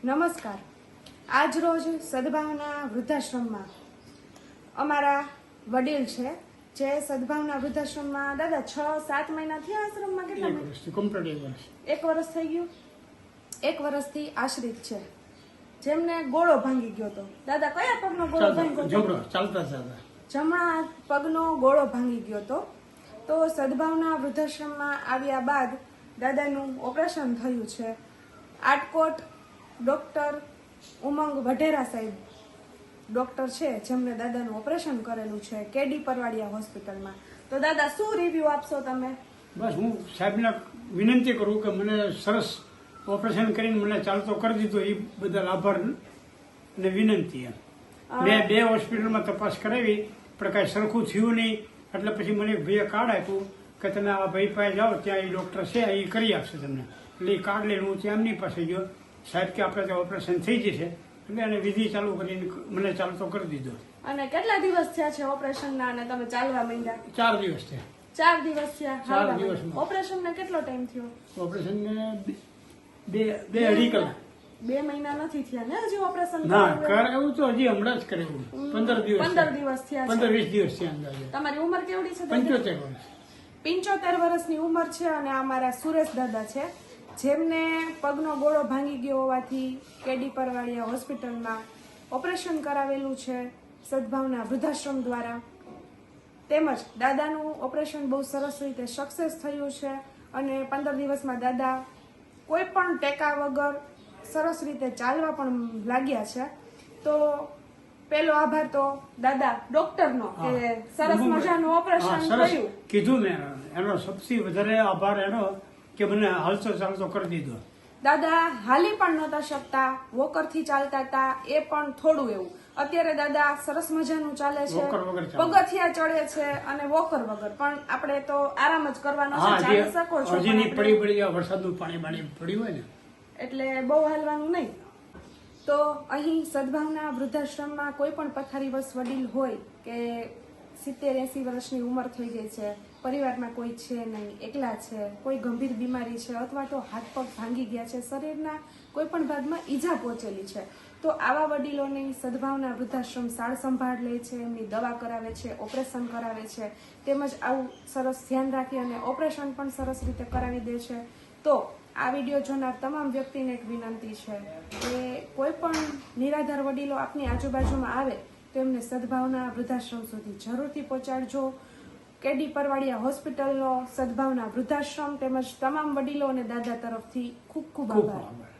નમસ્કાર. આજ રોજ સદભાવના વૃદ્ધાશ્રમમાં અમારા વડીલ છે જે સદભાવના વૃદ્ધાશ્રમમાં દાદા 6-7 મહિનાથી આશ્રમમાં કેટલા મહિના? 1 વર્ષ થઈ ગયું. 1 વર્ષથી આશ્રિત છે, જેમને ગોળો ભાંગી ગયો હતો. દાદા કયા પગનો ગોળો ભાંગ્યો? જમણા પગનો ગોળો ભાંગી ગયો હતો. તો સદભાવના વૃદ્ધાશ્રમમાં આવ્યા બાદ દાદાનું ઓપરેશન થયું છે. આટકોટ ડોક્ટર ઉમંગ વઢેરા સાહેબ ડોક્ટર છે જેમને દાદાનું ઓપરેશન કરેલું છે કેડી પરવાડિયા હોસ્પિટલમાં. તો દાદા શું રિવ્યુ આપશો તમે? બસ હું સાહેબને વિનંતી કરું કે મને સરસ ઓપરેશન કરીને મને ચાલતો કરી દીધો, એ બદલ આભાર અને વિનંતી. મેં 2 હોસ્પિટલમાં તપાસ કરાવી પણ કાંઈ સરખું થયું નહીં. એટલે પછી મને એક ભાઈએ કાર્ડ આપ્યું કે તમે આ ભાઈ પાસે જાઓ, ત્યાં એ ડૉક્ટર છે એ કરી આપશે તમને. એટલે એ કાર્ડ લઈને હું ત્યાં એમની પાસે ગયો. સાહેબ કે આપણે ત્યાં ઓપરેશન થઈ જશે, એટલે એને વિધિ ચાલુ કરીને મને ચાલતો કરી દીધો. અને કેટલા દિવસ થયા છે ઓપરેશનના અને તમે ચાલવા માંડ્યા? 4 દિવસ થયા. 4 દિવસ થયા. 4 દિવસમાં. ઓપરેશનને કેટલો ટાઈમ થયો? ઓપરેશનને 2-2.5 કલાક. 2 મહિના નથી થયા ને હજી ઓપરેશન? ના, કરાવ્યું તો હજી હમણાં જ કરેલું. 15 દિવસ થયા. 15-20 દિવસ થયા અંદાજે. તમારી ઉંમર કેવડી છે? 75 વર્ષ. 75 વર્ષની ઉંમર છે. અને અમારા સુરેશ દાદા છે જેમને પગનો ગોળો ભાંગી ગયો હોવાથી કેડી પરવાડિયા હોસ્પિટલમાં ઓપરેશન કરાવેલું છે સદભાવના વૃદ્ધાશ્રમ દ્વારા. તેમજ દાદાનું ઓપરેશન બહુ સરસ રીતે સક્સેસ થયું છે અને 15 દિવસમાં દાદા કોઈ પણ ટેકા વગર સરસ રીતે ચાલવા પણ લાગ્યા છે. તો પેલો આભાર તો દાદા ડોક્ટરનો કે સરસ મજાનું ઓપરેશન થયું. કીધું મેં એનો સૌથી વધારે આભાર એનો કે મને હાલતો ચાલતો કરી દીધો. દાદા હાલી પણ નહોતા શકતા, વોકરથી ચાલતા હતા, એ પણ થોડું એવું. અત્યારે દાદા સરસ મજાનું ચાલે છે, પગથિયા ચડે છે અને વોકર વગર. પણ આપણે તો આરામ જ કરવાનો છે, ચાલી શકો છો. પડી વરસાદનું પાણી પડ્યું હોય ને એટલે બહુ હાલવાનું નહીં. તો અહીં સદભાવના વૃદ્ધાશ્રમમાં કોઈ પણ પથારીવશ વડીલ હોય કે 70-80 વર્ષની ઉંમર થઈ ગઈ છે, પરિવારમાં કોઈ છે નહીં, એકલા છે, કોઈ ગંભીર બીમારી છે અથવા તો હાથ પગ ભાંગી ગયા છે, શરીરના કોઈ પણ ભાગમાં ઈજા પહોંચેલી છે, તો આવા વડીલોની સદભાવના વૃદ્ધાશ્રમ સાર સંભાળ લે છે, એમની દવા કરાવે છે, ઓપરેશન કરાવે છે, તેમજ આવું સરસ ધ્યાન રાખી અને ઓપરેશન પણ સરસ રીતે કરાવી દે છે. તો આ વિડીયો જોનાર તમામ વ્યક્તિને એક વિનંતી છે કે કોઈ પણ નિરાધાર વડીલો આપની આજુબાજુમાં આવે તો એમને સદભાવના વૃદ્ધાશ્રમ સુધી જરૂરથી પહોંચાડજો. કેડી પરવાડિયા હોસ્પિટલનો સદભાવના વૃદ્ધાશ્રમ તેમજ તમામ વડીલો અને દાદા તરફથી ખૂબ ખૂબ આભાર.